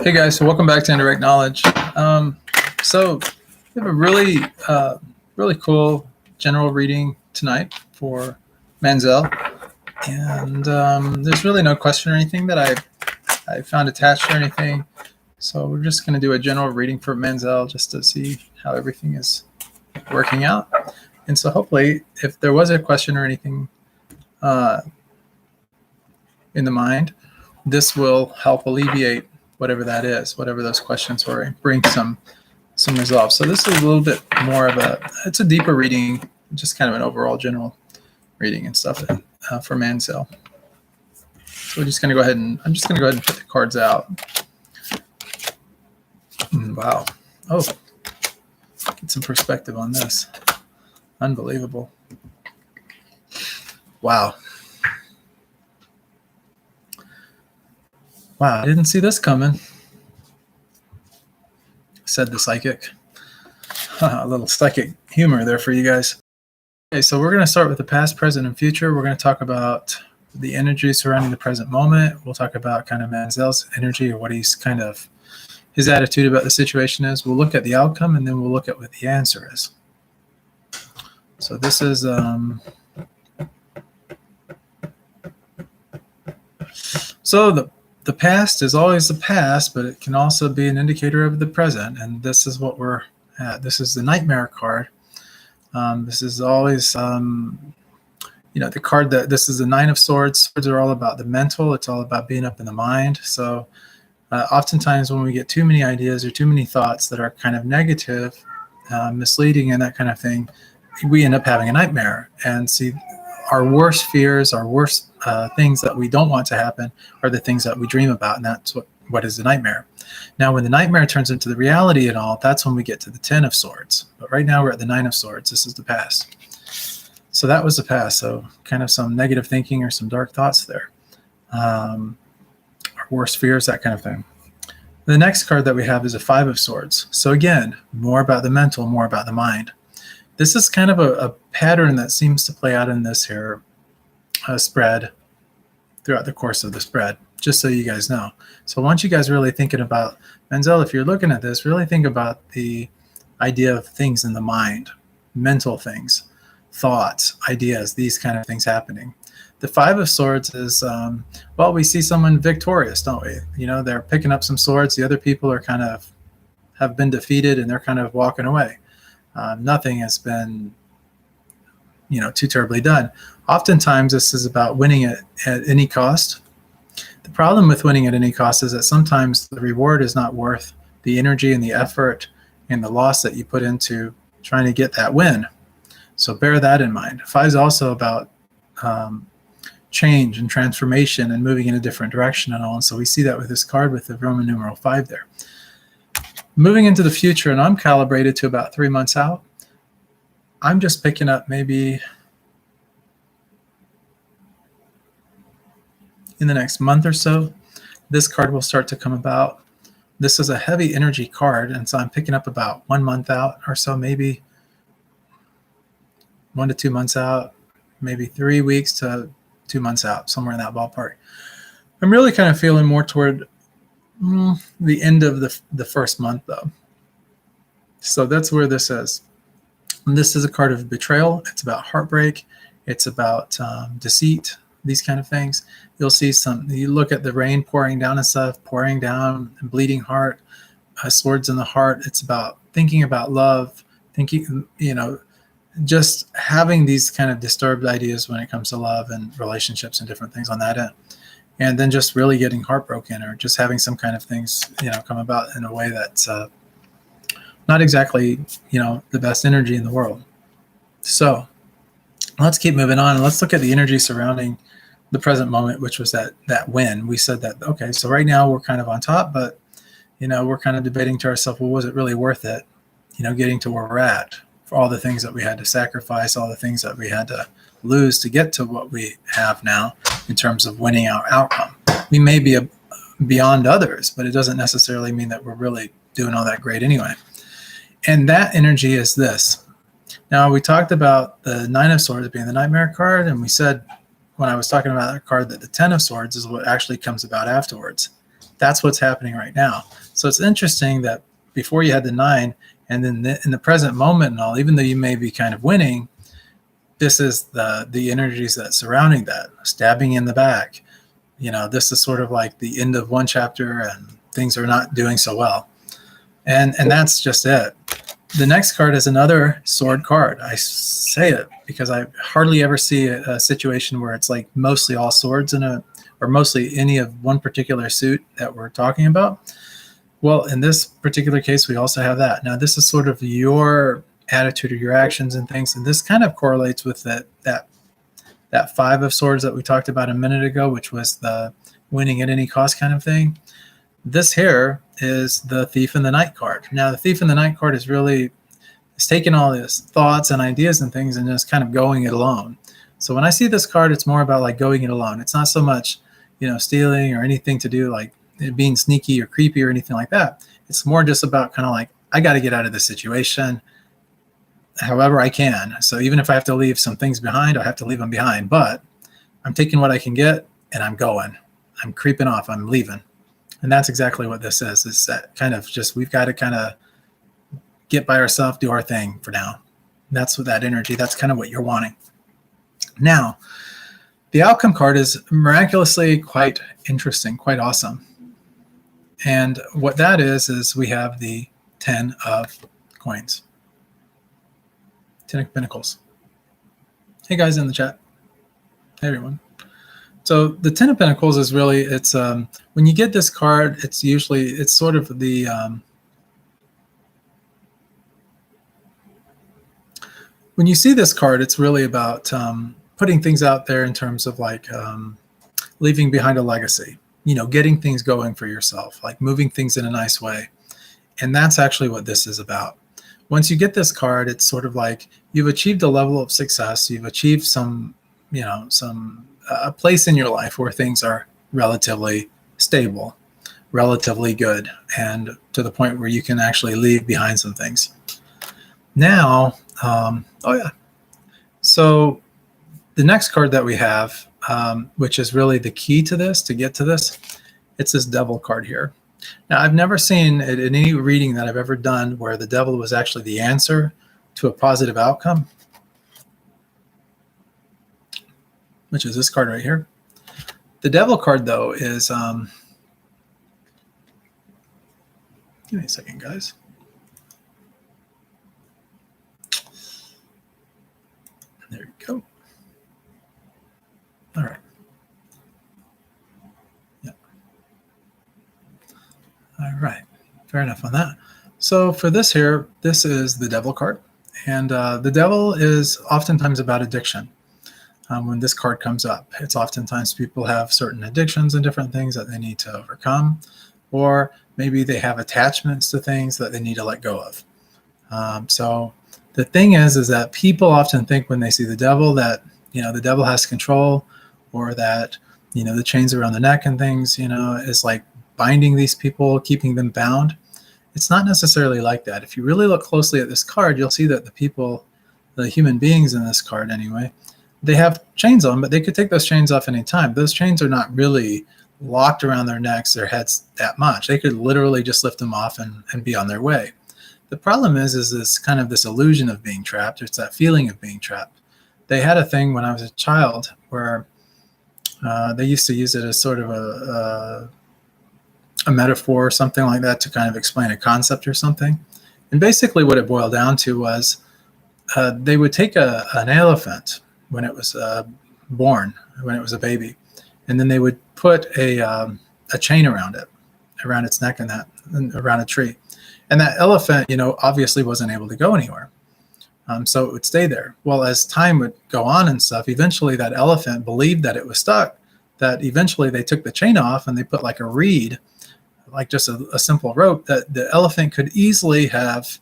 Hey guys, so welcome back to Indirect Knowledge. So we have a really cool general reading tonight for Manzel, and there's really no question or anything that I found attached or anything. So we're just going to do a general reading for Manzel just to see how everything is working out. And so hopefully, if there was a question or anything in the mind, this will help alleviate whatever that is, whatever those questions were, bring some resolve. So this is a little bit more of it's a deeper reading, just kind of an overall general reading and stuff for Manzel. So we're just going to go ahead and, I'm just going to go ahead and put the cards out. Wow. Oh, get some perspective on this. Unbelievable. Wow. Wow, I didn't see this coming, said the psychic. A little psychic humor there for you guys. Okay, so we're going to start with the past, present, and future. We're going to talk about the energy surrounding the present moment. We'll talk about kind of Manzel's energy, or what he's kind of, his attitude about the situation is. We'll look at the outcome, and then we'll look at what the answer is. So this is, so the past is always the past, but it can also be an indicator of the present. And this is what we're at. This is the Nightmare card. This is always, the card that, this is the Nine of Swords. Swords are all about the mental. It's all about being up in the mind. So oftentimes when we get too many ideas or too many thoughts that are kind of negative, misleading and that kind of thing, we end up having a nightmare. And see, our worst fears, our worst things that we don't want to happen are the things that we dream about, and that's what is the nightmare. Now, when the nightmare turns into the reality and all, that's when we get to the Ten of Swords. But right now we're at the Nine of Swords. This is the past. So that was the past. So kind of some negative thinking or some dark thoughts there. Our worst fears, that kind of thing. The next card that we have is a Five of Swords. So again, more about the mental, more about the mind. This is kind of a pattern that seems to play out in this here spread throughout the course of the spread, just so you guys know. So I want you guys really thinking about, Manzel, if you're looking at this, really think about the idea of things in the mind, mental things, thoughts, ideas, these kind of things happening. The Five of Swords is, well, we see someone victorious, don't we? You know, they're picking up some swords. The other people are kind of, have been defeated, and they're kind of walking away. Nothing has been, too terribly done. Oftentimes, this is about winning at any cost. The problem with winning at any cost is that sometimes the reward is not worth the energy and the effort and the loss that you put into trying to get that win. So bear that in mind. Five is also about change and transformation and moving in a different direction and all. And so we see that with this card with the Roman numeral 5 there. Moving into the future, and I'm calibrated to about 3 months out. I'm just picking up maybe in the next month or so, this card will start to come about. This is a heavy energy card, and so I'm picking up about 1 month out or so, maybe 1 to 2 months out, maybe 3 weeks to 2 months out, somewhere in that ballpark. I'm really kind of feeling more toward the end of the first month, though. So that's where this is. And this is a card of betrayal. It's about heartbreak. It's about deceit, these kind of things. You'll see you look at the rain pouring down and stuff, pouring down, and bleeding heart, swords in the heart. It's about thinking about love, thinking, just having these kind of disturbed ideas when it comes to love and relationships and different things on that end. And then just really getting heartbroken, or just having some kind of things, come about in a way that's not exactly, the best energy in the world. So let's keep moving on, and let's look at the energy surrounding the present moment, which was that win. We said that, okay, so right now we're kind of on top, but, we're kind of debating to ourselves, well, was it really worth it, getting to where we're at, for all the things that we had to sacrifice, all the things that we had to lose to get to what we have now in terms of winning our outcome. We may be beyond others, but it doesn't necessarily mean that we're really doing all that great anyway. And that energy is this. Now, we talked about the Nine of Swords being the Nightmare card, and we said when I was talking about that card that the Ten of Swords is what actually comes about afterwards. That's what's happening right now. So it's interesting that before you had the 9, and then in the present moment and all, even though you may be kind of winning, this is the energies that surrounding that, stabbing in the back. This is sort of like the end of one chapter and things are not doing so well. And that's just it. The next card is another sword card. I say it because I hardly ever see a situation where it's like mostly all swords or mostly any of one particular suit that we're talking about. Well, in this particular case, we also have that. Now, this is sort of your attitude or your actions and things, and this kind of correlates with that 5 of swords that we talked about a minute ago, which was the winning at any cost kind of thing. This here is the Thief in the Night card. Now, the Thief in the Night card is taking all these thoughts and ideas and things and just kind of going it alone. So when I see this card, it's more about like going it alone. It's not so much, stealing or anything to do like being sneaky or creepy or anything like that. It's more just about kind of like, I got to get out of this situation however I can. So even if I have to leave some things behind, I have to leave them behind. But I'm taking what I can get and I'm going. I'm creeping off. I'm leaving. And that's exactly what this is that kind of just, we've got to kind of get by ourselves, do our thing for now. That's what that energy, that's kind of what you're wanting. Now, the outcome card is miraculously quite interesting, quite awesome. And what that is we have the 10 of coins. 10 of Pentacles. Hey guys in the chat. Hey everyone. So the 10 of Pentacles is really, it's when you get this card, it's sort of the when you see this card, it's really about putting things out there in terms of like leaving behind a legacy, getting things going for yourself, like moving things in a nice way. And that's actually what this is about. Once you get this card, it's sort of like you've achieved a level of success. You've achieved a place in your life where things are relatively stable, relatively good, and to the point where you can actually leave behind some things. Now, so the next card that we have, which is really the key to this, to get to this, it's this Devil card here. Now, I've never seen it in any reading that I've ever done where the devil was actually the answer to a positive outcome, which is this card right here. The Devil card, though, is, give me a second, guys. There you go. All right. All right, fair enough on that. So for this here, this is the Devil card. And the Devil is oftentimes about addiction. When this card comes up, it's oftentimes people have certain addictions and different things that they need to overcome, or maybe they have attachments to things that they need to let go of. So the thing is that people often think when they see the Devil that, the Devil has control, or that, the chains around the neck and things, is like binding these people, keeping them bound. It's not necessarily like that. If you really look closely at this card, you'll see that the people, the human beings in this card anyway, they have chains on, but they could take those chains off any time. Those chains are not really locked around their necks, their heads that much. They could literally just lift them off and be on their way. The problem is this kind of this illusion of being trapped. It's that feeling of being trapped. They had a thing when I was a child where they used to use it as sort of a metaphor or something like that to kind of explain a concept or something. And basically what it boiled down to was they would take an elephant when it was born, when it was a baby, and then they would put a chain around it, around its neck and around a tree. And that elephant, obviously wasn't able to go anywhere. So it would stay there. Well, as time would go on and stuff, eventually that elephant believed that it was stuck, that eventually they took the chain off and they put like a reed, like just a simple rope that the elephant could easily have,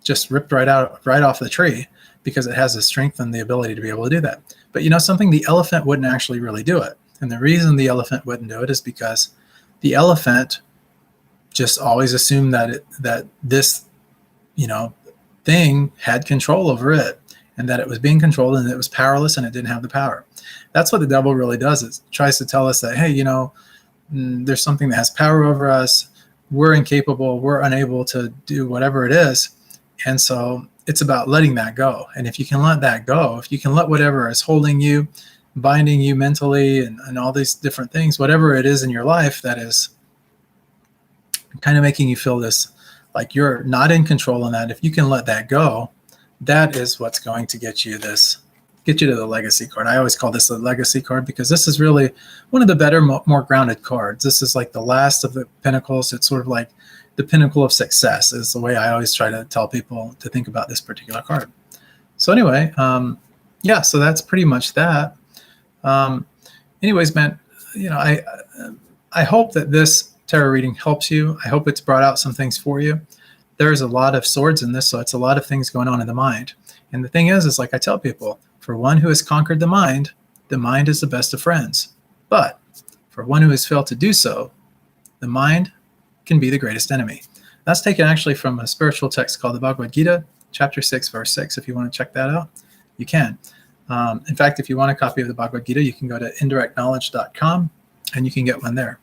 just ripped right off the tree, because it has the strength and the ability to be able to do that. But something, the elephant wouldn't actually really do it. And the reason the elephant wouldn't do it is because the elephant just always assumed that this, thing had control over it, and that it was being controlled and it was powerless and it didn't have the power. That's what the Devil really does. It tries to tell us that, hey, there's something that has power over us. We're incapable. We're unable to do whatever it is. And so it's about letting that go. And if you can let that go, if you can let whatever is holding you, binding you mentally, and all these different things, whatever it is in your life that is kind of making you feel this like you're not in control in that, if you can let that go, that is what's going to get you to the legacy card. I always call this a legacy card because this is really one of the better, more grounded cards. This is like the last of the pinnacles. It's sort of like the pinnacle of success is the way I always try to tell people to think about this particular card. So anyway, yeah, so that's pretty much that. Anyways, man, I hope that this tarot reading helps you. I hope it's brought out some things for you. There's a lot of swords in this, so it's a lot of things going on in the mind. And the thing is like I tell people, for one who has conquered the mind is the best of friends. But for one who has failed to do so, the mind can be the greatest enemy. That's taken actually from a spiritual text called the Bhagavad Gita, chapter 6, verse 6. If you want to check that out, you can. In fact, if you want a copy of the Bhagavad Gita, you can go to indirectknowledge.com and you can get one there.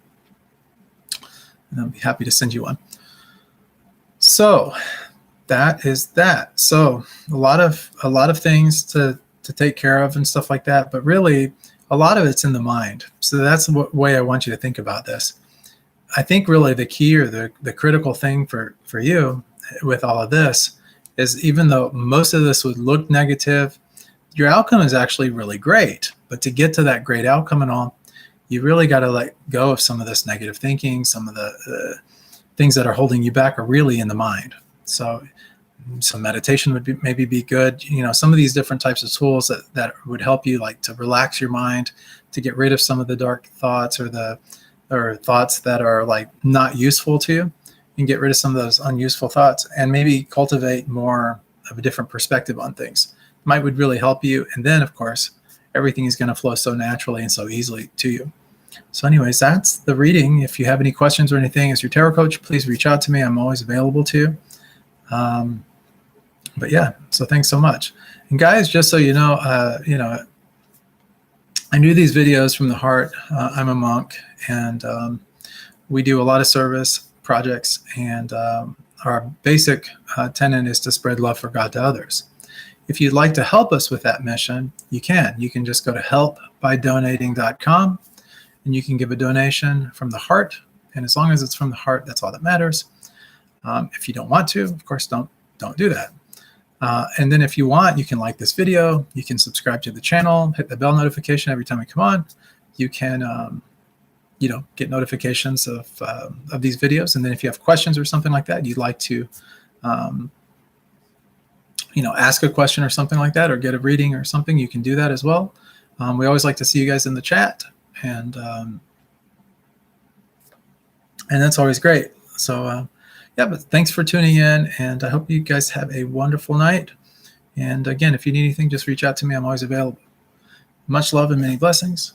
And I'll be happy to send you one. So that is that. So a lot of things to take care of and stuff like that, but really a lot of it's in the mind. So that's the way I want you to think about this. I think really the key or the critical thing for you with all of this is, even though most of this would look negative, your outcome is actually really great. But to get to that great outcome and all, you really got to let go of some of this negative thinking. Some of the things that are holding you back are really in the mind. So some meditation would maybe be good. Some of these different types of tools that would help you, like to relax your mind, to get rid of some of the dark thoughts or thoughts that are like not useful to you, and get rid of some of those unuseful thoughts, and maybe cultivate more of a different perspective on things. Would really help you. And then, of course, everything is going to flow so naturally and so easily to you. So anyways, that's the reading. If you have any questions or anything as your tarot coach, please reach out to me. I'm always available to you. But yeah, so thanks so much. And guys, just so you know, I do these videos from the heart. I'm a monk, and we do a lot of service projects, and our basic tenet is to spread love for God to others. If you'd like to help us with that mission, you can. You can just go to helpbydonating.com, and you can give a donation from the heart. And as long as it's from the heart, that's all that matters. If you don't want to, of course, don't do that. And then if you want, you can like this video. You can subscribe to the channel, hit the bell notification every time we come on. You can, get notifications of these videos. And then if you have questions or something like that, you'd like to, ask a question or something like that, or get a reading or something, you can do that as well. We always like to see you guys in the chat, and that's always great. So yeah, but thanks for tuning in, and I hope you guys have a wonderful night. And again, if you need anything, just reach out to me. I'm always available. Much love and many blessings.